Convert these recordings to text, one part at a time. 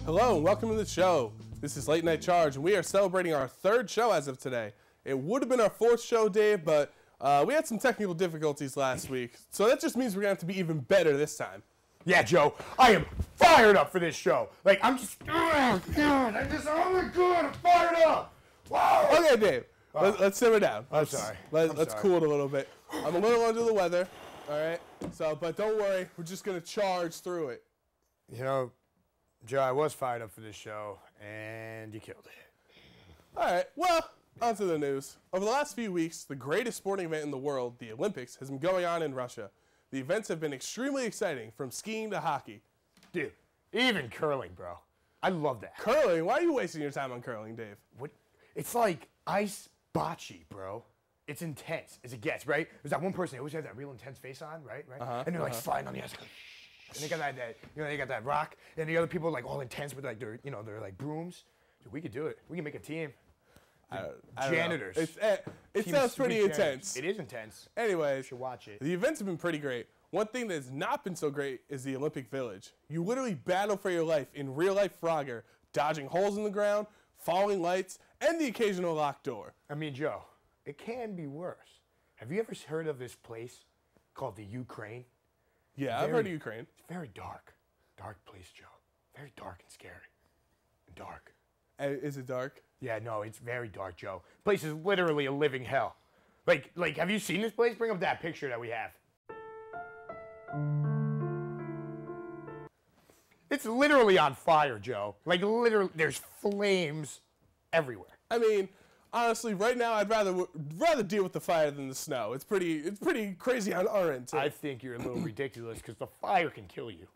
Hello and welcome to the show. This is Late Night Charge and we are celebrating our third show as of today. It would have been our fourth show, Dave, but we had some technical difficulties last week. So that just means we're going to have to be even better this time. Yeah, Joe, I am fired up for this show. Like, I'm just, oh my God, I'm fired up. Wow. Okay, Dave, let's simmer down. I'm sorry. Let's cool it a little bit. I'm a little under the weather, all right? So, but don't worry, we're just going to charge through it. You know, Joe, I was fired up for this show, and you killed it. All right, well, on to the news. Over the last few weeks, the greatest sporting event in the world, the Olympics, has been going on in Russia. The events have been extremely exciting, from skiing to hockey. Dude, even curling, bro. I love that. Curling? Why are you wasting your time on curling, Dave? What? It's like ice bocce, bro. It's intense as it gets, right? There's that one person that always has that real intense face on, right? And they're like sliding on the ice, like, and they got that, they got that rock, and the other people are like all intense with like their, they're like brooms. Dude, we could do it. We can make a team. I Janitors. It sounds pretty intense. It is intense. Anyways, You should watch it. the events have been pretty great. One thing that's not been so great is the Olympic Village. You literally battle for your life in real-life Frogger, dodging holes in the ground, falling lights, and the occasional locked door. I mean, Joe, it can be worse. Have you ever heard of this place called the Ukraine? Yeah, I've heard of Ukraine. It's very dark. Dark place, Joe. Very dark and scary. And dark. Is it dark? Yeah, no, it's very dark, Joe. This place is literally a living hell. Like, have you seen this place? Bring up that picture that we have. It's literally on fire, Joe. Like, literally, there's flames everywhere. I mean, honestly, right now I'd rather deal with the fire than the snow. It's pretty crazy on our end, too. I think you're a little ridiculous because the fire can kill you.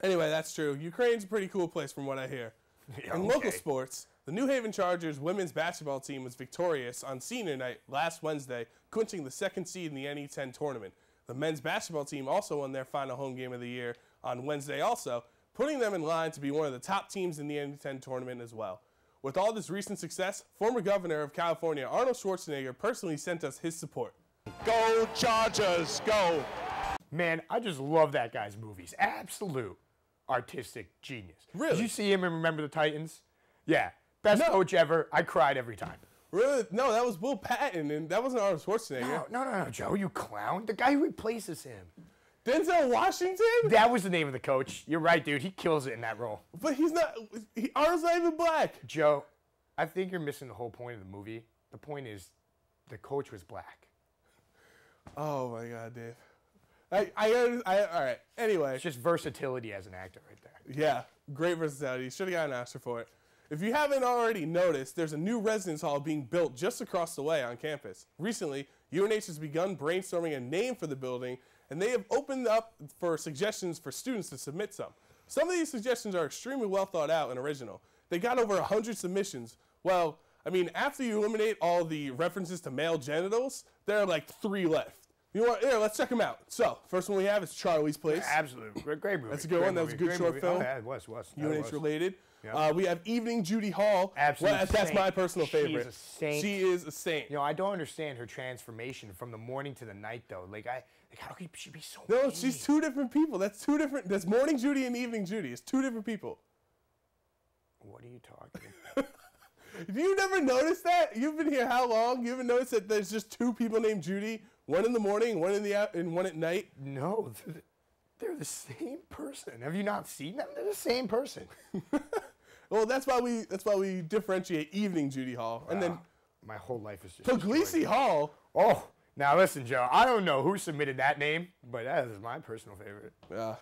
Anyway, that's true. Ukraine's a pretty cool place from what I hear. Yeah, In local sports, the New Haven Chargers women's basketball team was victorious on senior night last Wednesday, clinching the second seed in the NE10 tournament. The men's basketball team also won their final home game of the year on Wednesday also, putting them in line to be one of the top teams in the NE10 tournament as well. With all this recent success, former governor of California, Arnold Schwarzenegger, personally sent us his support. Go Chargers, go! Man, I just love that guy's movies. Absolute artistic genius. Really? Did you see him in Remember the Titans? Yeah. Best coach ever. I cried every time. Really? No, that was Will Patton, and that wasn't Arnold Schwarzenegger. No, Joe, you clown. The guy who replaces him. Denzel Washington? That was the name of the coach. You're right, dude. He kills it in that role. But he's not, Arnold's not even black. Joe, I think you're missing the whole point of the movie. The point is, the coach was black. Oh my God, Dave. All right. Anyway. It's just versatility as an actor right there. Yeah, great versatility. Should have gotten an Oscar for it. If you haven't already noticed, there's a new residence hall being built just across the way on campus. Recently, UNH has begun brainstorming a name for the building, and they have opened up for suggestions for students to submit some. Some of these suggestions are extremely well thought out and original. They got over 100 submissions. Well, I mean, after you eliminate all the references to male genitals, there are like 3 left. You know what? Here, let's check them out. So, first one we have is Charlie's Place. Absolutely. Great movie. That's a good one. That was a good short film. Oh, yeah, it was. UNH related. Yep. We have Evening Judy Hall. Absolutely. Well, that's my personal favorite. She's a saint. She is a saint. You know, I don't understand her transformation from the morning to the night, though. How could she be so No, mean? she's 2 different people. That's Morning Judy and Evening Judy. It's 2 different people. What are you talking? Have you never noticed that? You've been here how long? You haven't noticed that there's just 2 people named Judy? One in the morning, one and one at night? No, they're the same person. Have you not seen them? They're the same person. Well, that's why we differentiate Evening Judy Hall. And then my whole life is just Puglisi Hall. Oh, now listen, Joe. I don't know who submitted that name, but that is my personal favorite.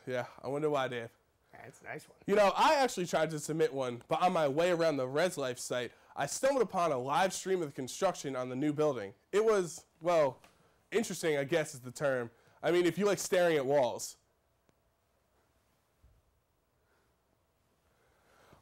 Yeah. I wonder why, Dave. That's a nice one. You know, I actually tried to submit one, but on my way around the Res Life site, I stumbled upon a live stream of the construction on the new building. It was, well, interesting, I guess is the term. I mean, if you like staring at walls.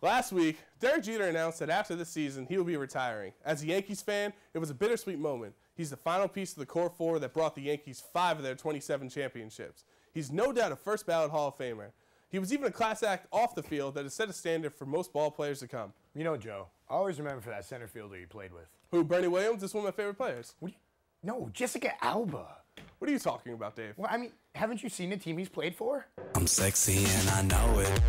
Last week, Derek Jeter announced that after this season, he will be retiring. As a Yankees fan, it was a bittersweet moment. He's the final piece of the core 4 that brought the Yankees 5 of their 27 championships. He's no doubt a first ballot Hall of Famer. He was even a class act off the field that has set a standard for most ball players to come. You know, Joe, I always remember for that center fielder you played with. Who, Bernie Williams? This is one of my favorite players. No, Jessica Alba. What are you talking about, Dave? Well, I mean, haven't you seen the team he's played for? I'm sexy and I know it.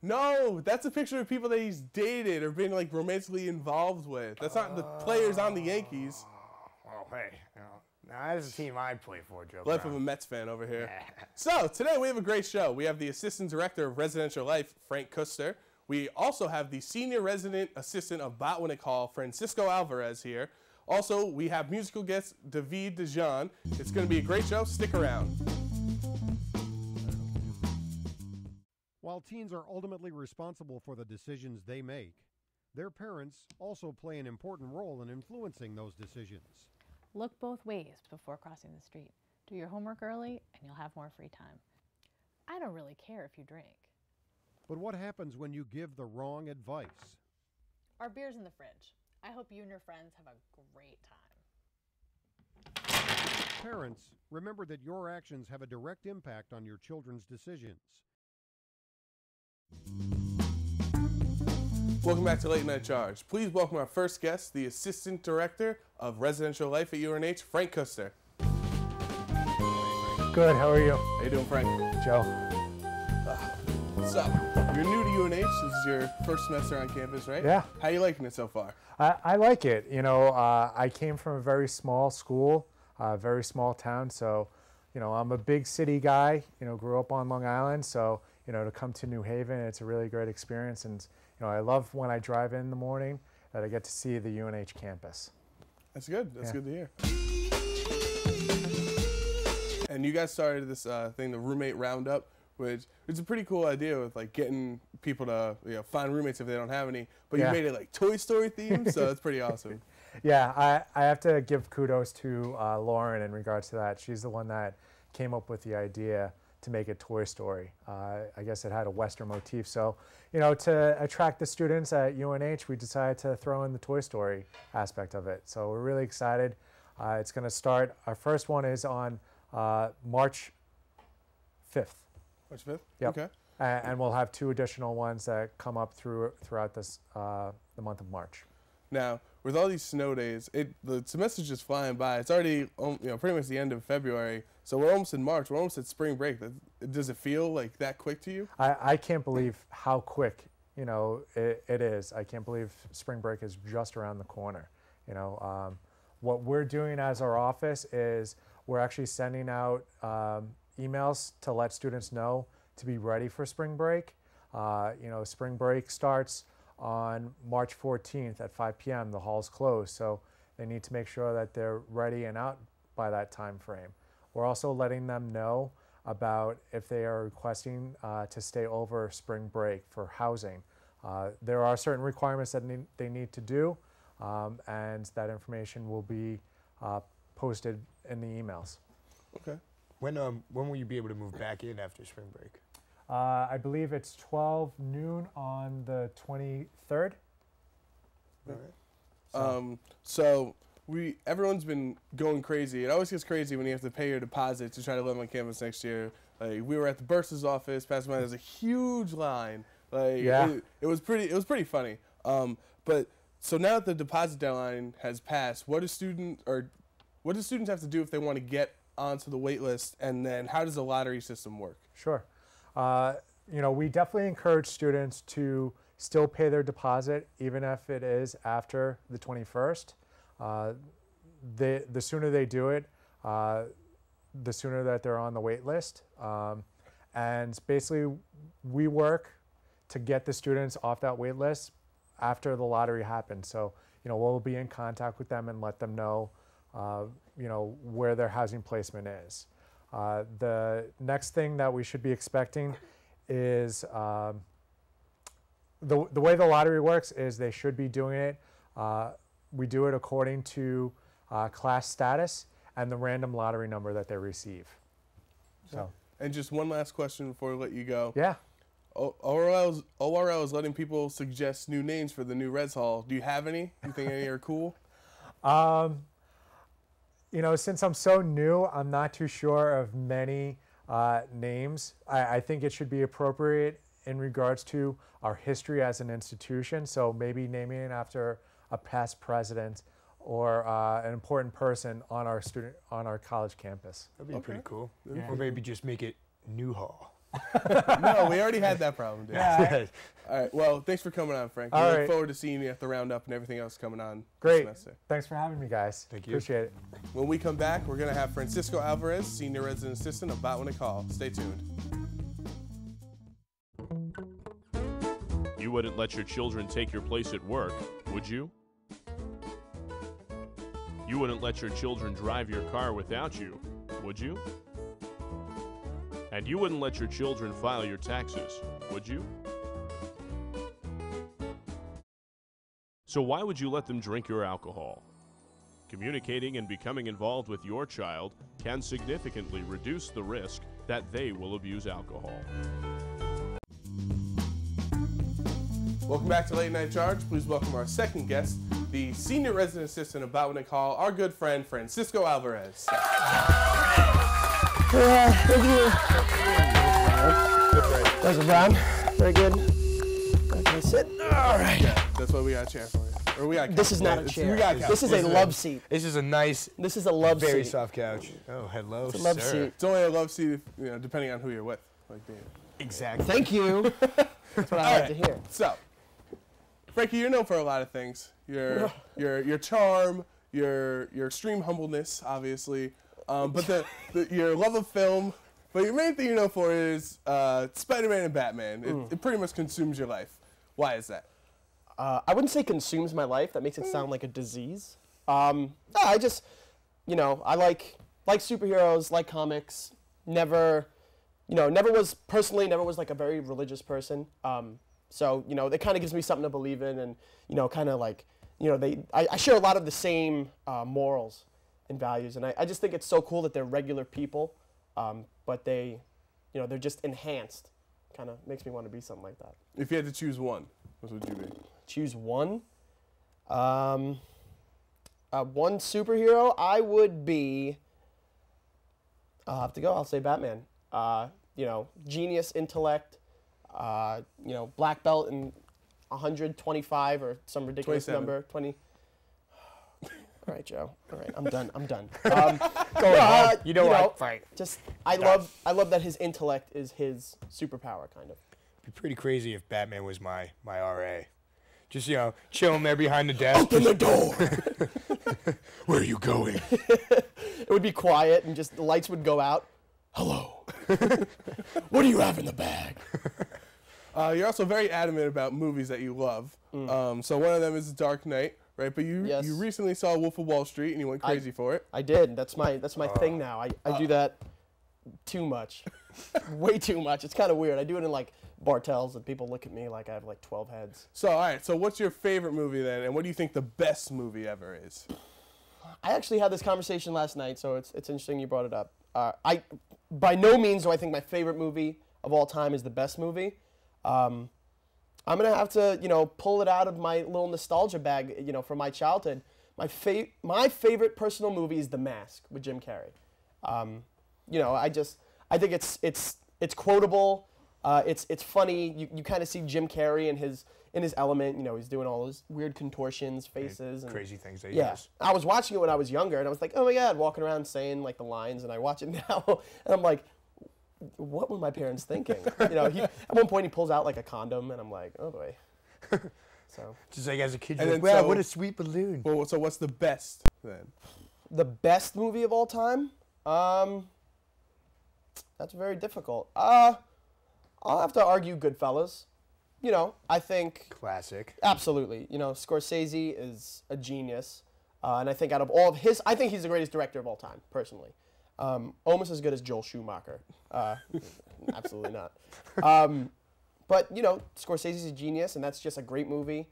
No, that's a picture of people that he's dated or been like romantically involved with. That's not the players on the Yankees. Oh, hey. Now, that's a team I'd play for, Joe. Life of a Mets fan over here. So, today we have a great show. We have the Assistant Director of Residential Life, Frank Kuster. We also have the Senior Resident Assistant of Botwinick Hall, Francisco Alvarez here. Also, we have musical guest David Dejean. It's going to be a great show. Stick around. While teens are ultimately responsible for the decisions they make, their parents also play an important role in influencing those decisions. Look both ways before crossing the street. Do your homework early and you'll have more free time. I don't really care if you drink. But what happens when you give the wrong advice? Our beer's in the fridge. I hope you and your friends have a great time. Parents, remember that your actions have a direct impact on your children's decisions. Welcome back to Late Night Charge. Please welcome our first guest, the Assistant Director of Residential Life at UNH, Frank Kuster. Good, how are you? How you doing, Frank? Joe. So, you're new to UNH. This is your first semester on campus, right? Yeah. How you liking it so far? I like it. You know, I came from a very small school, very small town, so, you know, I'm a big city guy, you know, grew up on Long Island, so, you know, to come to New Haven, it's a really great experience, and, you know, I love when I drive in the morning that I get to see the UNH campus. That's good. That's good to hear. And you guys started this thing, the Roommate Roundup, which is a pretty cool idea with like getting people to find roommates if they don't have any. But you made it like Toy Story themed, so it's pretty awesome. Yeah, I have to give kudos to Lauren in regards to that. She's the one that came up with the idea to make it Toy Story. I guess it had a Western motif. So, you know, to attract the students at UNH, we decided to throw in the Toy Story aspect of it. So we're really excited. It's going to start, our first one is on March 5th. March 5th? Yep. Okay. And we'll have 2 additional ones that come up throughout this the month of March. Now, with all these snow days, the semester's just flying by. It's already pretty much the end of February, so we're almost in March. We're almost at spring break. Does it feel like that quick to you? I can't believe how quick, you know, it is. I can't believe spring break is just around the corner. You know, what we're doing as our office is we're actually sending out emails to let students know to be ready for spring break. You know, spring break starts on March 14th at 5 p.m. The hall's closed, so they need to make sure that they're ready and out by that time frame. We're also letting them know about if they are requesting to stay over spring break for housing. There are certain requirements that they need to do, and that information will be posted in the emails. Okay. When will you be able to move back in after spring break? I believe it's 12 noon on the 23rd. All right. So everyone's been going crazy. It always gets crazy when you have to pay your deposit to try to live on campus next year. Like we were at the bursar's office, passing by, there's a huge line. Like it was pretty funny. But so now that the deposit deadline has passed, what do students have to do if they want to get onto the wait list, and then how does the lottery system work? Sure. You know, we definitely encourage students to still pay their deposit, even if it is after the 21st. The sooner they do it, the sooner that they're on the wait list. And basically, we work to get the students off that wait list after the lottery happens. So, you know, we'll be in contact with them and let them know, you know, where their housing placement is. The next thing that we should be expecting is the way the lottery works is they should be doing it. We do it according to class status and the random lottery number that they receive. So. And just one last question before we let you go. Yeah. ORL is letting people suggest new names for the new Res Hall. Do you have any? You think any are cool? You know, since I'm so new, I'm not too sure of many names. I think it should be appropriate in regards to our history as an institution. So maybe naming it after a past president or an important person on our college campus. That'd be pretty cool. Or maybe just make it Newhall. No, we already had that problem, dude. Yeah. All right. Well, thanks for coming on, Frank. We All look right. forward to seeing you at the roundup and everything else coming on Great. this semester. Thanks for having me, guys. Thank you. Appreciate it. When we come back, we're going to have Francisco Alvarez, Senior Resident Assistant of About When to Call. Stay tuned. You wouldn't let your children take your place at work, would you? You wouldn't let your children drive your car without you, would you? And you wouldn't let your children file your taxes, would you? So why would you let them drink your alcohol? Communicating and becoming involved with your child can significantly reduce the risk that they will abuse alcohol. Welcome back to Late Night Charge. Please welcome our second guest, the Senior Resident Assistant of About When to Call, our good friend, Francisco Alvarez. Thank you. Thank you, John. Very good. Okay, sit. All right. Yeah, that's what we got a chair for you. Or we got a This is couch. not a It's- chair. we got a couch. This is a love seat. This is a nice, This is a love very seat. soft couch. Oh, hello, It's a love sir. seat. It's only a love seat, if, depending on who you're with. Like me. Exactly. Thank you. That's what I like to hear. So, Frankie, you're known for a lot of things. Your charm, your extreme humbleness, obviously, but your love of film. But your main thing you're known for is Spider-Man and Batman. It pretty much consumes your life. Why is that? I wouldn't say consumes my life. That makes it sound like a disease. No, I just, I like superheroes, like comics. Never was like a very religious person. So, it kind of gives me something to believe in, and, kind of like, I share a lot of the same morals and values, and I just think it's so cool that they're regular people, but they're just enhanced. Kind of makes me want to be something like that. If you had to choose one, what would you be? Choose one? One superhero, I would be, I'll have to go, I'll say Batman. Genius intellect, black belt in 125 or some ridiculous 27. number. 20. All right, Joe. All right, I'm done. Fine. Just I love that his intellect is his superpower, kind of. It'd be pretty crazy if Batman was my RA. Just, chilling there behind the desk. Open the door. Where are you going? It would be quiet, and just the lights would go out. Hello. What do you have in the bag? You're also very adamant about movies that you love. So one of them is Dark Knight, right? But you recently saw Wolf of Wall Street, and you went crazy for it. I did. That's my thing now. I do that too much. Way too much. It's kind of weird. I do it in like Bartels, and people look at me like I have like 12 heads. So, all right. So what's your favorite movie then, and what do you think the best movie ever is? I actually had this conversation last night, so it's interesting you brought it up. I by no means do I think my favorite movie of all time is the best movie. I'm gonna have to pull it out of my little nostalgia bag from my childhood. My favorite personal movie is The Mask with Jim Carrey. I think it's quotable. It's funny. You kind of see Jim Carrey in his element. He's doing all those weird contortions, faces, and crazy things that he yeah. does. I was watching it when I was younger, and I was like, oh my God, walking around saying like the lines, and I watch it now, and I'm like, what were my parents thinking? At one point he pulls out like a condom, and I'm like, oh boy. So Just like as a kid, And you're like, then wow, so- what a sweet balloon. Well, so what's the best then? the best movie of all time? That's very difficult. I'll have to argue Goodfellas. I think Classic. absolutely. Scorsese is a genius, and I think out of all of his, I think he's the greatest director of all time, personally. Almost as good as Joel Schumacher. Absolutely not. But Scorsese's a genius, and that's just a great movie.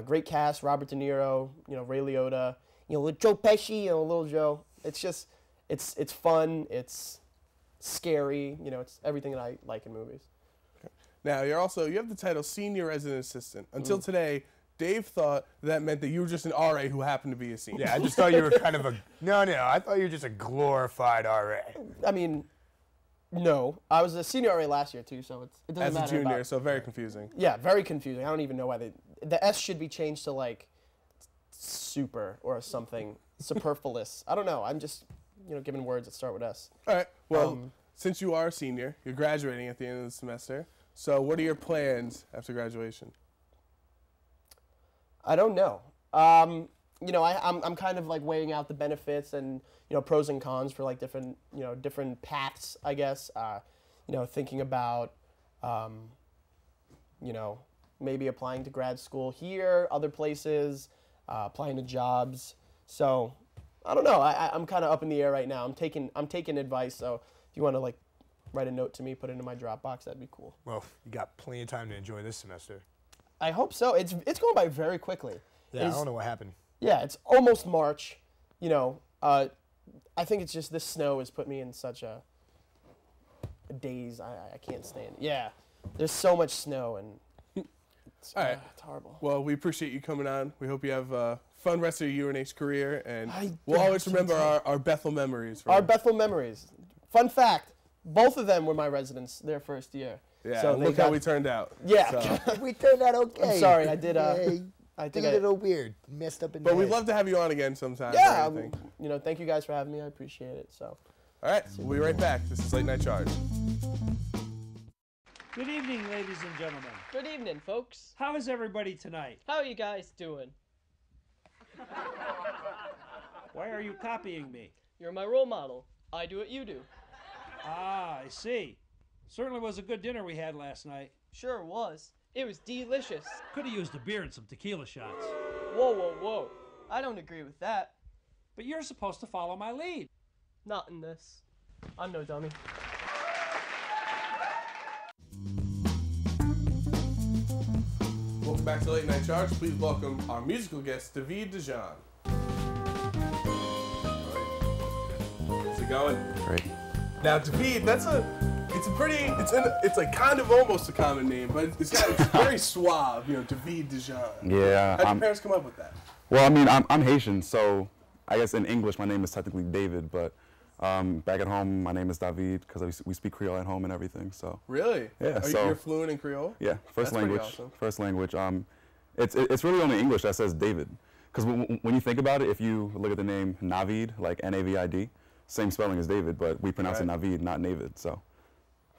Great cast: Robert De Niro, Ray Liotta, Joe Pesci, Little Joe. It's just, it's fun. It's scary. It's everything that I like in movies. Now, you have the title Senior Resident Assistant. Until today, Dave thought that meant that you were just an RA who happened to be a senior. Yeah, I just thought you were kind of no, I thought you were just a glorified RA. I mean, no. I was a senior RA last year, too, so it doesn't As matter. a junior, about, so very confusing. yeah, very confusing. I don't even know why the S should be changed to, like, super or something superfluous. I don't know. I'm just, giving words that start with S. All right. Well, since you are a senior, you're graduating at the end of the semester. So what are your plans after graduation? I don't know. I'm kind of like weighing out the benefits and pros and cons for like different paths, I guess. Thinking about maybe applying to grad school here, other places, applying to jobs. So I don't know. I'm kind of up in the air right now. I'm taking advice. So if you want to like write a note to me, put it into my Dropbox, that'd be cool. Well, you got plenty of time to enjoy this semester. I hope so. It's going by very quickly. Yeah, I don't know what happened. Yeah, it's almost March. I think it's just this snow has put me in such a daze. I can't stand it. Yeah, there's so much snow and it's, all right. It's horrible. Well, we appreciate you coming on. We hope you have a fun rest of your UNH career, and I we'll don't always think remember so. our Bethel memories. Our Bethel memories. Fun fact, both of them were my residents their first year. Yeah, so look how we turned out. Yeah. So. We turned out okay. I'm sorry, I did. I think a little weird, messed up in But the we'd head. love to have you on again sometime. Yeah, thank you guys for having me. I appreciate it. So. All right, we'll be right back. This is Late Night Charge. Good evening, ladies and gentlemen. Good evening, folks. How is everybody tonight? How are you guys doing? Why are you copying me? You're my role model. I do what you do. Ah, I see. Certainly was a good dinner we had last night. Sure was. It was delicious. Could have used a beer and some tequila shots. Whoa, whoa, whoa. I don't agree with that. But you're supposed to follow my lead. Not in this. I'm no dummy. Welcome back to Late Night Charge. Please welcome our musical guest, David Dijon. How's it going? Great. Now, David, it's like kind of almost a common name, but it's very suave, David Dijon. Yeah. How did your parents come up with that? Well, I mean, I'm Haitian, so I guess in English my name is technically David, but back at home my name is David because we speak Creole at home and everything. So. Really? Yeah. You're fluent in Creole? Yeah, first That's language. awesome. First language. It's really only English that says David, because when you think about it, if you look at the name Navid, like Navid, same spelling as David, but we pronounce it Navid, not Navid. So.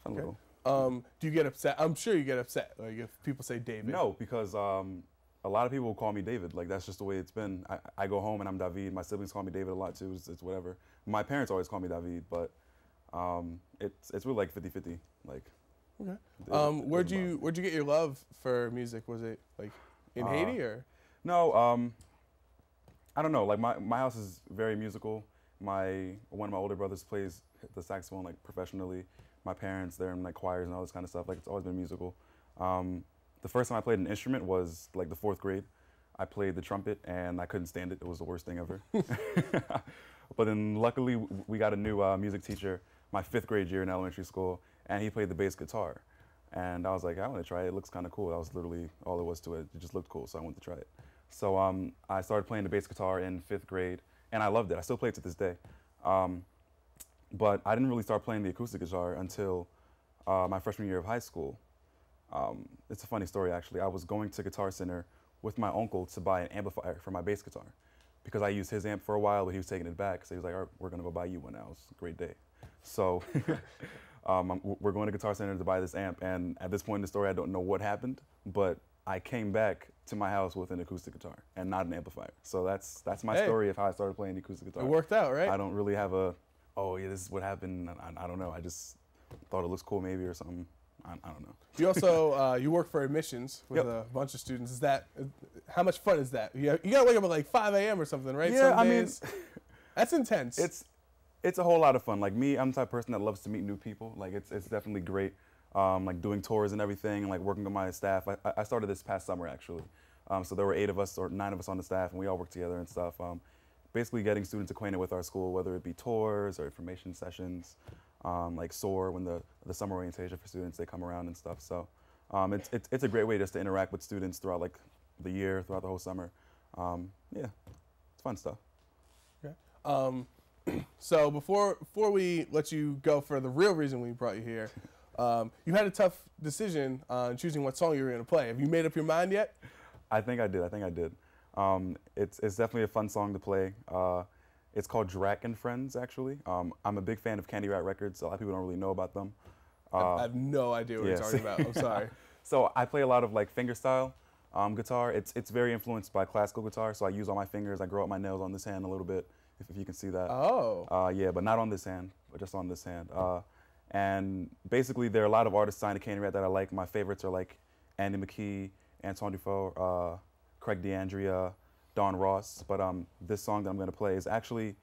Okay. Do you get upset? I'm sure you get upset, like if people say David. No, because a lot of people will call me David. Like that's just the way it's been. I go home and I'm David. My siblings call me David a lot too. It's whatever. My parents always call me David, but it's really like 50-50. Like. Okay. Where'd you get your love for music? Was it like in Haiti or? No. I don't know. Like my house is very musical. One of my older brothers plays the saxophone like professionally. My parents, they're in like choirs and all this kind of stuff. Like it's always been musical. The first time I played an instrument was like the 4th grade. I played the trumpet and I couldn't stand it. It was the worst thing ever. But then luckily we got a new music teacher my 5th grade year in elementary school, and he played the bass guitar. And I was like, I want to try it. It looks kind of cool. That was literally all there was to it. It just looked cool, so I wanted to try it. So I started playing the bass guitar in 5th grade, and I loved it. I still play it to this day. But I didn't really start playing the acoustic guitar until my freshman year of high school. It's a funny story, actually. I was going to Guitar Center with my uncle to buy an amplifier for my bass guitar because I used his amp for a while, but he was taking it back. So he was like, all right, we're going to go buy you one now. It's a great day. So we're going to Guitar Center to buy this amp. And at this point in the story, I don't know what happened, but I came back to my house with an acoustic guitar and not an amplifier. So that's my story of how I started playing the acoustic guitar. It worked out, right? I don't really have oh yeah, this is what happened. I don't know. I just thought it looks cool maybe or something. I don't know. You also you work for admissions with a bunch of students. Is that how much fun is that? You gotta wake up at like 5 a.m. or something, right? Yeah, Some days. That's intense. It's a whole lot of fun. Like me, I'm the type of person that loves to meet new people. Like it's definitely great. Like doing tours and everything, and like working with my staff. I started this past summer actually. So there were 8 of us or 9 of us on the staff, and we all worked together and stuff. Basically getting students acquainted with our school, whether it be tours or information sessions, like SOAR, when the summer orientation for students, they come around and stuff. So it's a great way just to interact with students throughout like the year, throughout the whole summer. Yeah, it's fun stuff. Okay. So before we let you go for the real reason we brought you here, you had a tough decision on choosing what song you were going to play. Have you made up your mind yet? I think I did. It's definitely a fun song to play. It's called Drac and Friends, actually. I'm a big fan of Candy Rat Records. A lot of people don't really know about them. I have no idea what you're talking about. I'm sorry. So I play a lot of like fingerstyle guitar. It's very influenced by classical guitar, so I use all my fingers. I grow up my nails on this hand a little bit, if you can see that. Oh. Yeah, but not on this hand, but just on this hand. And basically, there are a lot of artists signed to Candy Rat that I like. My favorites are like Andy McKee, Antoine Dufault, Craig DeAndrea, Don Ross. But this song that I'm going to play is actually,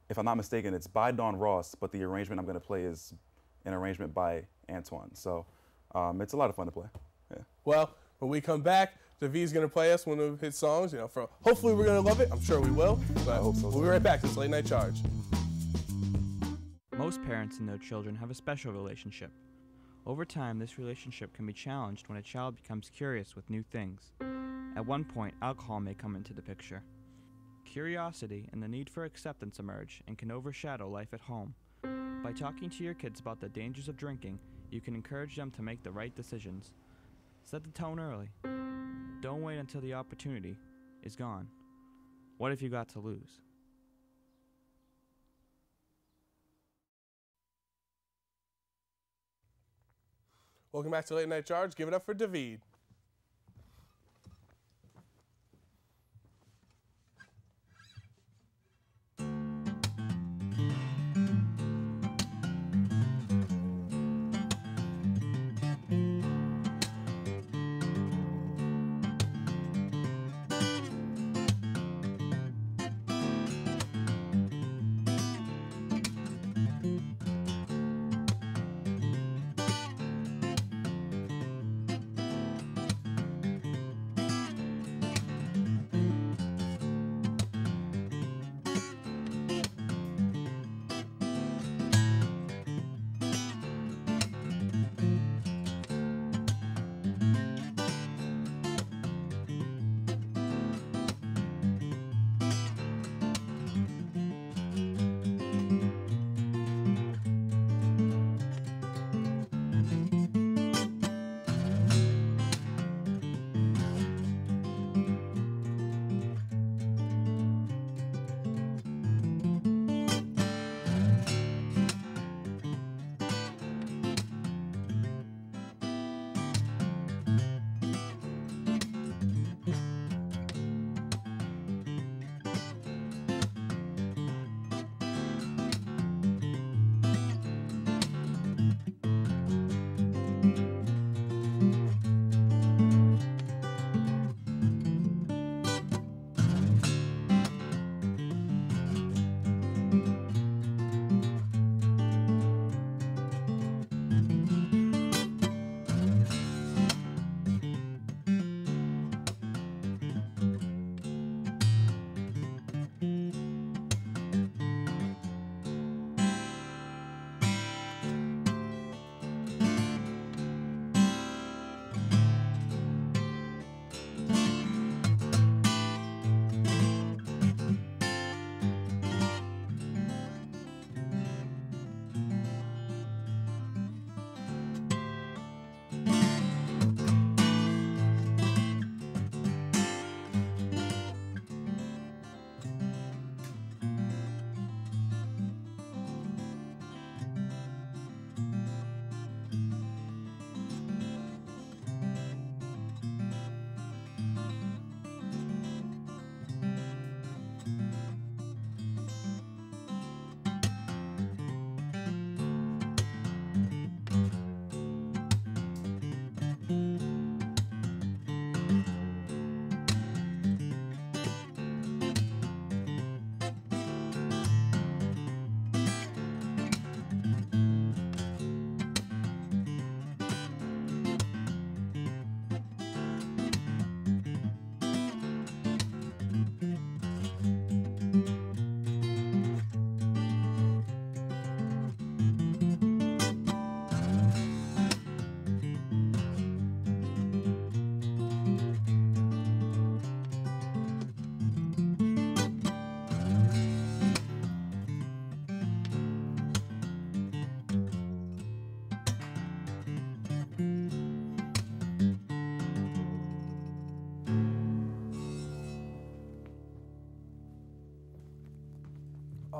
if I'm not mistaken, it's by Don Ross, but the arrangement I'm going to play is an arrangement by Antoine. So it's a lot of fun to play. Yeah. Well, when we come back, David's going to play us one of his songs. Hopefully we're going to love it. I'm sure we will. But I hope so. We'll be right back. It's Late Night Charge. Most parents and their children have a special relationship. Over time, this relationship can be challenged when a child becomes curious with new things. At one point, alcohol may come into the picture. Curiosity and the need for acceptance emerge and can overshadow life at home. By talking to your kids about the dangers of drinking, you can encourage them to make the right decisions. Set the tone early. Don't wait until the opportunity is gone. What have you got to lose? Welcome back to Late Night Charge. Give it up for David.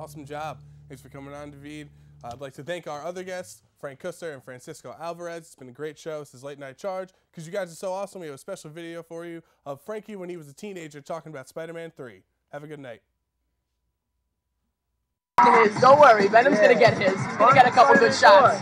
awesome job. Thanks for coming on, David. I'd like to thank our other guests, Frank Kuster and Francisco Alvarez. It's been a great show. This is Late Night Charge. Because you guys are so awesome, we have a special video for you of Frankie when he was a teenager talking about Spider-Man 3. Have a good night. Don't worry, Venom's gonna get his. He's gonna get a couple good shots.